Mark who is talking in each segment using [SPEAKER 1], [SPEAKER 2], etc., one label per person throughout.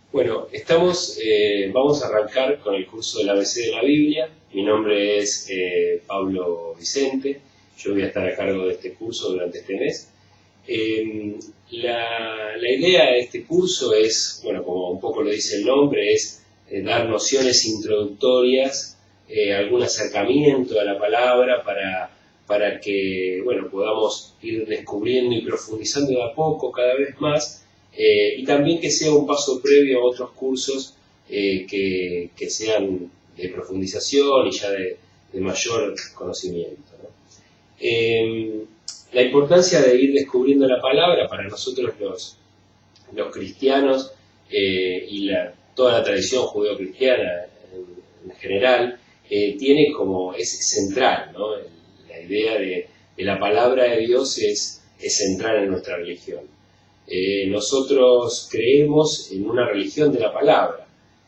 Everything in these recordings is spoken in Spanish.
[SPEAKER 1] Bueno, vamos a arrancar con el curso del ABC de la Biblia. Mi nombre es Pablo Vicente. Yo voy a estar a cargo de este curso durante este mes. La idea de este curso es, bueno, como un poco lo dice el nombre, es dar nociones introductorias, algún acercamiento a la palabra para que, bueno, podamos ir descubriendo y profundizando de a poco cada vez más. Y también que sea un paso previo a otros cursos que sean de profundización y ya de mayor conocimiento, ¿no? La importancia de ir descubriendo la palabra para nosotros los cristianos y toda la tradición judeo-cristiana en general tiene es central, ¿no? La idea de la palabra de Dios es central en nuestra religión. Nosotros creemos en una religión de la palabra,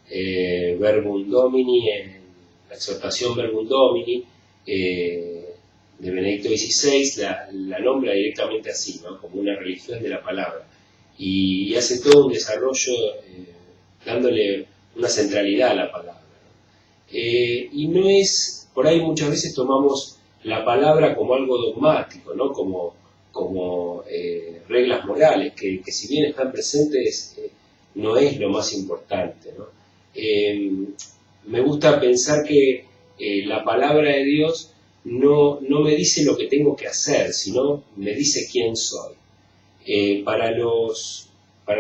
[SPEAKER 1] Verbum Domini, en la exhortación Verbum Domini de Benedicto XVI la nombra directamente así, ¿no? Como una religión de la palabra, y hace todo un desarrollo dándole una centralidad a la palabra, ¿no? Y no es, por ahí muchas veces tomamos la palabra como algo dogmático, ¿no? Como reglas morales, que si bien están presentes, no es lo más importante, ¿no? Me gusta pensar que la palabra de Dios no me dice lo que tengo que hacer, sino me dice quién soy. Para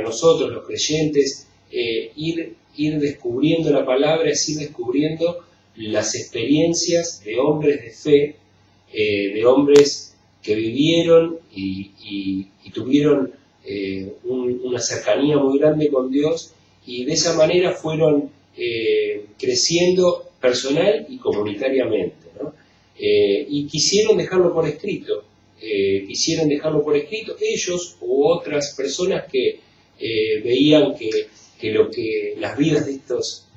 [SPEAKER 1] nosotros, los creyentes, ir descubriendo la palabra es ir descubriendo las experiencias de hombres de fe, de hombres que vivieron y tuvieron una cercanía muy grande con Dios, y de esa manera fueron creciendo personal y comunitariamente, ¿no? Y quisieron dejarlo por escrito, ellos u otras personas que veían que las vidas de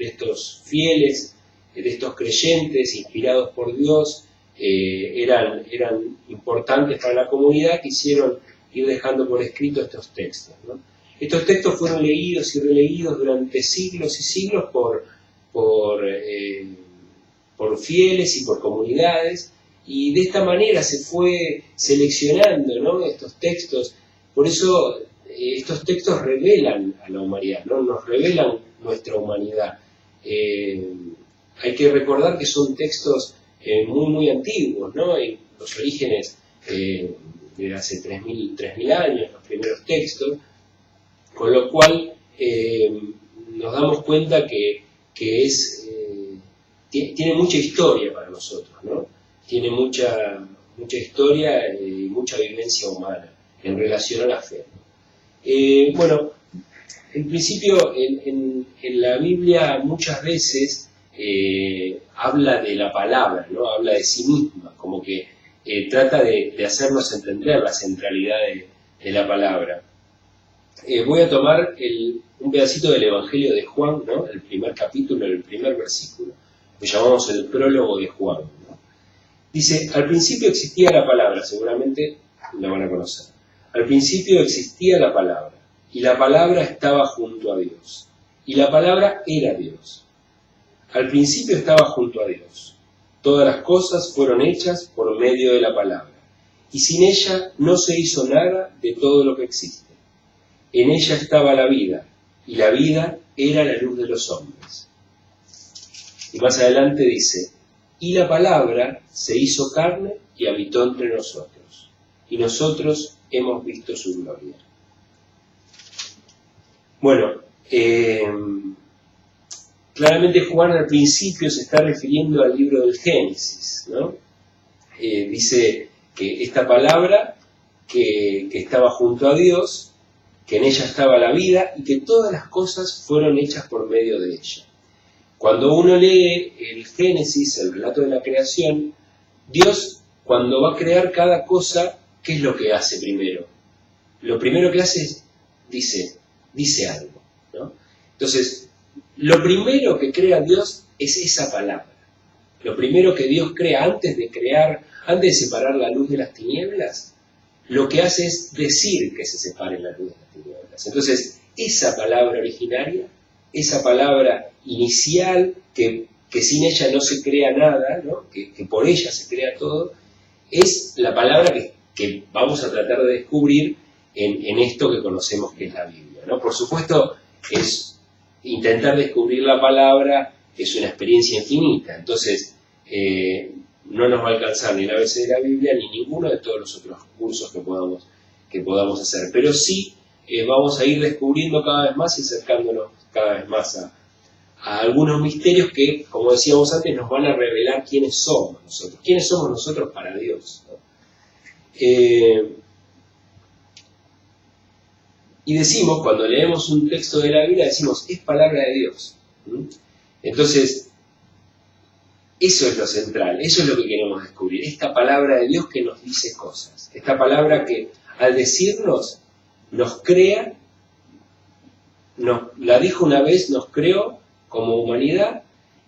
[SPEAKER 1] estos fieles, de estos creyentes inspirados por Dios, eran importantes para la comunidad, quisieron ir dejando por escrito estos textos, ¿no? Estos textos fueron leídos y releídos durante siglos y siglos por fieles y por comunidades, y de esta manera se fue seleccionando, ¿no? Estos textos. Por eso estos textos revelan a la humanidad, ¿no? Nos revelan nuestra humanidad. Hay que recordar que son textos muy antiguos, ¿no? Y los orígenes de hace 3.000 años, los primeros textos, con lo cual nos damos cuenta que tiene mucha historia para nosotros, ¿no? Tiene mucha historia y mucha vivencia humana en relación a la fe, ¿no? Bueno, en principio en la Biblia muchas veces habla de la palabra, ¿no? Habla de sí misma, como que trata de hacernos entender la centralidad de la palabra. Voy a tomar un pedacito del Evangelio de Juan, ¿no? El primer capítulo, el primer versículo, que llamamos el prólogo de Juan, ¿no? Dice: al principio existía la palabra, seguramente la van a conocer. Al principio existía la palabra, y la palabra estaba junto a Dios, y la palabra era Dios. Al principio estaba junto a Dios. Todas las cosas fueron hechas por medio de la palabra, y sin ella no se hizo nada de todo lo que existe. En ella estaba la vida, y la vida era la luz de los hombres. Y más adelante dice: y la palabra se hizo carne y habitó entre nosotros, y nosotros hemos visto su gloria. Bueno, claramente Juan al principio se está refiriendo al libro del Génesis, ¿no? Dice que esta palabra que estaba junto a Dios, que en ella estaba la vida y que todas las cosas fueron hechas por medio de ella. Cuando uno lee el Génesis, el relato de la creación, Dios, cuando va a crear cada cosa, ¿qué es lo que hace primero? Lo primero que hace es, dice algo, ¿no? Entonces, lo primero que crea Dios es esa palabra. Lo primero que Dios crea antes de separar la luz de las tinieblas, lo que hace es decir que se separe la luz de las tinieblas. Entonces, esa palabra originaria esa palabra inicial que sin ella no se crea nada, ¿no? que por ella se crea todo, es la palabra que vamos a tratar de descubrir en esto que conocemos que es la Biblia, ¿no? Por supuesto, es intentar descubrir la palabra es una experiencia infinita, entonces no nos va a alcanzar ni la ABC de la Biblia ni ninguno de todos los otros cursos que podamos hacer, pero sí vamos a ir descubriendo cada vez más y acercándonos cada vez más a algunos misterios que, como decíamos antes, nos van a revelar quiénes somos nosotros para Dios, ¿no? Y decimos, cuando leemos un texto de la Biblia, decimos, es palabra de Dios. Entonces, eso es lo central, eso es lo que queremos descubrir, esta palabra de Dios que nos dice cosas, esta palabra que al decirnos, nos crea, la dijo una vez, nos creó como humanidad,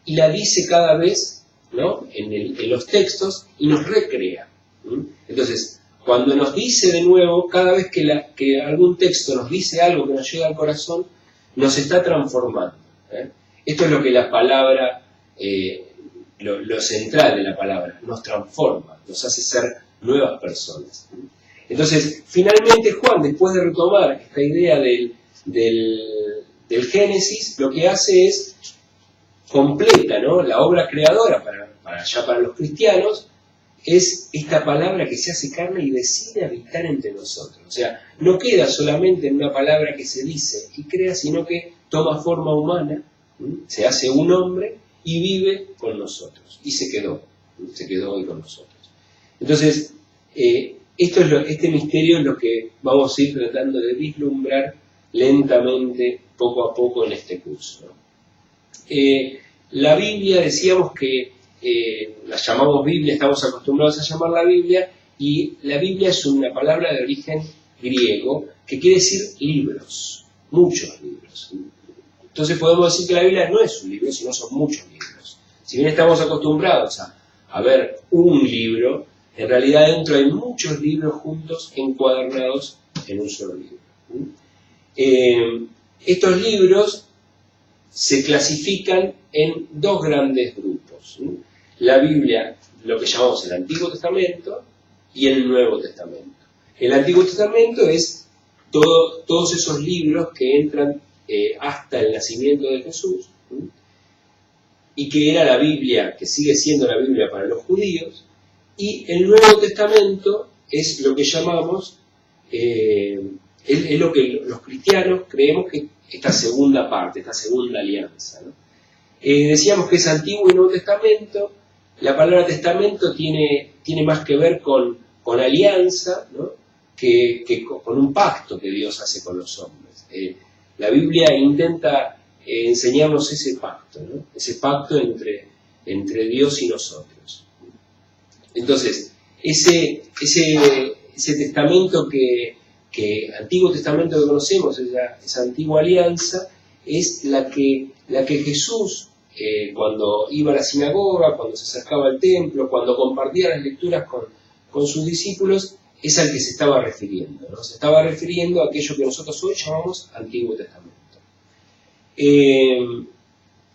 [SPEAKER 1] y la dice cada vez, ¿no? en los textos, y nos recrea. Entonces, cuando nos dice de nuevo, cada vez que algún texto nos dice algo que nos llega al corazón, nos está transformando. Esto es lo que la palabra, lo central de la palabra, nos transforma, nos hace ser nuevas personas. Entonces, finalmente Juan, después de retomar esta idea del Génesis, lo que hace es completa, ¿no? La obra creadora para los cristianos es esta palabra que se hace carne y decide habitar entre nosotros. O sea, no queda solamente en una palabra que se dice y crea, sino que toma forma humana, se hace un hombre y vive con nosotros. Y se quedó hoy con nosotros. Entonces, este misterio es lo que vamos a ir tratando de vislumbrar lentamente, poco a poco en este curso, ¿no? La Biblia, decíamos que la llamamos Biblia, estamos acostumbrados a llamarla Biblia, y la Biblia es una palabra de origen griego que quiere decir libros, muchos libros. Entonces podemos decir que la Biblia no es un libro, sino son muchos libros. Si bien estamos acostumbrados a ver un libro, en realidad dentro hay muchos libros juntos, encuadernados en un solo libro. Estos libros se clasifican en dos grandes grupos. La Biblia, lo que llamamos el Antiguo Testamento, y el Nuevo Testamento. El Antiguo Testamento es todos esos libros que entran hasta el nacimiento de Jesús, y que era la Biblia, que sigue siendo la Biblia para los judíos, y el Nuevo Testamento es lo que llamamos, es lo que los cristianos creemos que esta segunda parte, esta segunda alianza, ¿no? Decíamos que es Antiguo y Nuevo Testamento. La palabra testamento tiene más que ver con alianza, ¿no? que con un pacto que Dios hace con los hombres. La Biblia intenta enseñarnos ese pacto, ¿no? Ese pacto entre Dios y nosotros. Entonces, ese testamento Antiguo Testamento que conocemos, esa antigua alianza, es la que Jesús, cuando iba a la sinagoga, cuando se acercaba al templo, cuando compartía las lecturas con sus discípulos, es al que se estaba refiriendo, ¿no? Se estaba refiriendo a aquello que nosotros hoy llamamos Antiguo Testamento.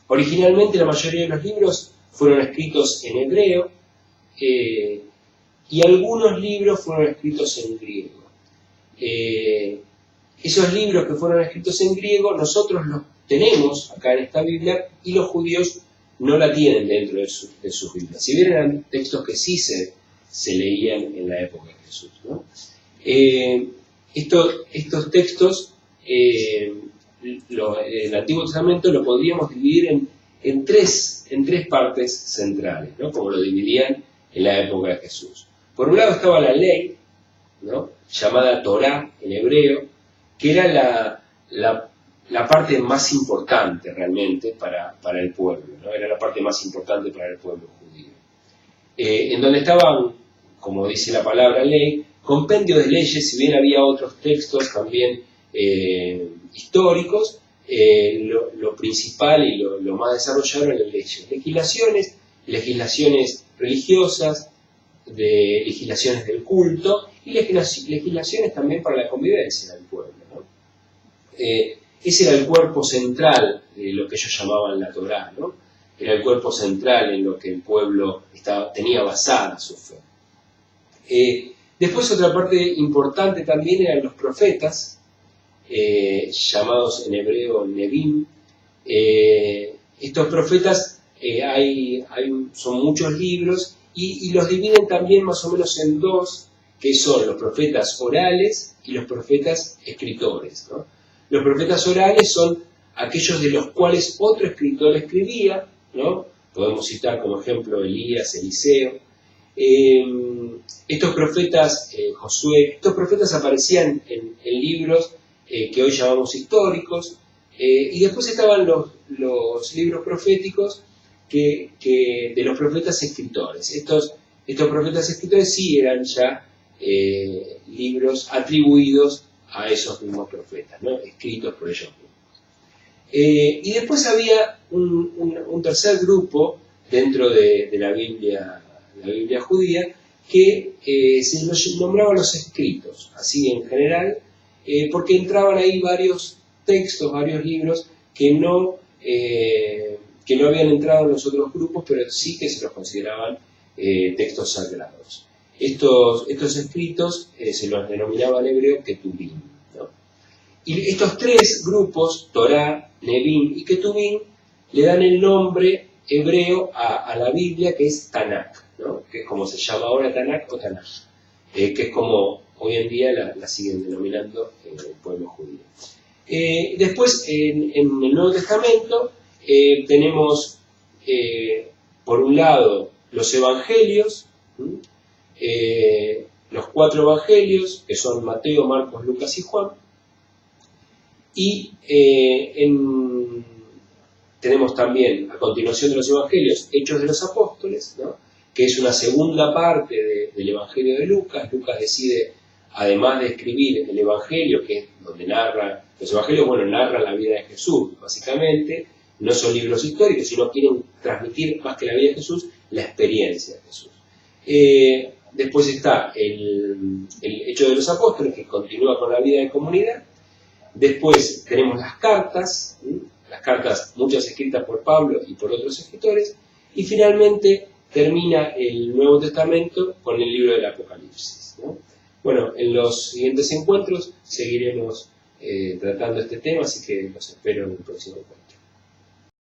[SPEAKER 1] Originalmente la mayoría de los libros fueron escritos en hebreo, y algunos libros fueron escritos en griego. Esos libros que fueron escritos en griego, nosotros los tenemos acá en esta Biblia, y los judíos no la tienen dentro de sus Biblias. Si bien eran textos que sí se leían en la época de Jesús, ¿no? Estos textos, el Antiguo Testamento lo podríamos dividir en tres partes centrales, ¿no? Como lo dividían en la época de Jesús. Por un lado estaba la ley, ¿no? Llamada Torá en hebreo, que era la parte más importante realmente para el pueblo, ¿no? Era la parte más importante para el pueblo judío. En donde estaban, como dice la palabra ley, compendios de leyes, si bien había otros textos también históricos, lo principal y lo más desarrollado eran leyes, legislaciones religiosas, legislaciones del culto, y legislaciones también para la convivencia del pueblo, ¿no? Ese era el cuerpo central de lo que ellos llamaban la Torá, ¿no? Era el cuerpo central en lo que el pueblo tenía basada su fe. Después otra parte importante también eran los profetas, llamados en hebreo Nebim. Estos profetas son muchos libros y los dividen también más o menos en dos, que son los profetas orales y los profetas escritores, ¿no? Los profetas orales son aquellos de los cuales otro escritor escribía, ¿no? Podemos citar como ejemplo Elías, Eliseo. Estos profetas, Josué, estos profetas aparecían en libros que hoy llamamos históricos, y después estaban los libros proféticos de los profetas escritores. Estos profetas escritores sí eran ya libros atribuidos a esos mismos profetas, ¿no? Escritos por ellos mismos. Y después había un tercer grupo dentro de la Biblia judía, que se los nombraba los escritos, así en general, porque entraban ahí varios textos, varios libros que no habían entrado en los otros grupos, pero sí que se los consideraban textos sagrados. Estos escritos se los denominaba en hebreo Ketubim, ¿no? Y estos tres grupos, Torá, Nebim y Ketubim, le dan el nombre hebreo a la Biblia, que es Tanakh, ¿no? Que es como se llama ahora Tanakh o Tanaj, que es como hoy en día la siguen denominando el pueblo judío. Después, en el Nuevo Testamento, tenemos, por un lado, los evangelios, los 4 evangelios, que son Mateo, Marcos, Lucas y Juan, y tenemos también, a continuación de los evangelios, Hechos de los Apóstoles, ¿no? Que es una segunda parte del Evangelio de Lucas. Lucas decide, además de escribir el Evangelio, que es donde los Evangelios, narran la vida de Jesús, básicamente, no son libros históricos, sino quieren transmitir, más que la vida de Jesús, la experiencia de Jesús. Después está el Hecho de los Apóstoles, que continúa con la vida de comunidad. Después tenemos las cartas, muchas escritas por Pablo y por otros escritores. Y finalmente termina el Nuevo Testamento con el libro del Apocalipsis, ¿no? Bueno, en los siguientes encuentros seguiremos tratando este tema, así que los espero en el próximo encuentro.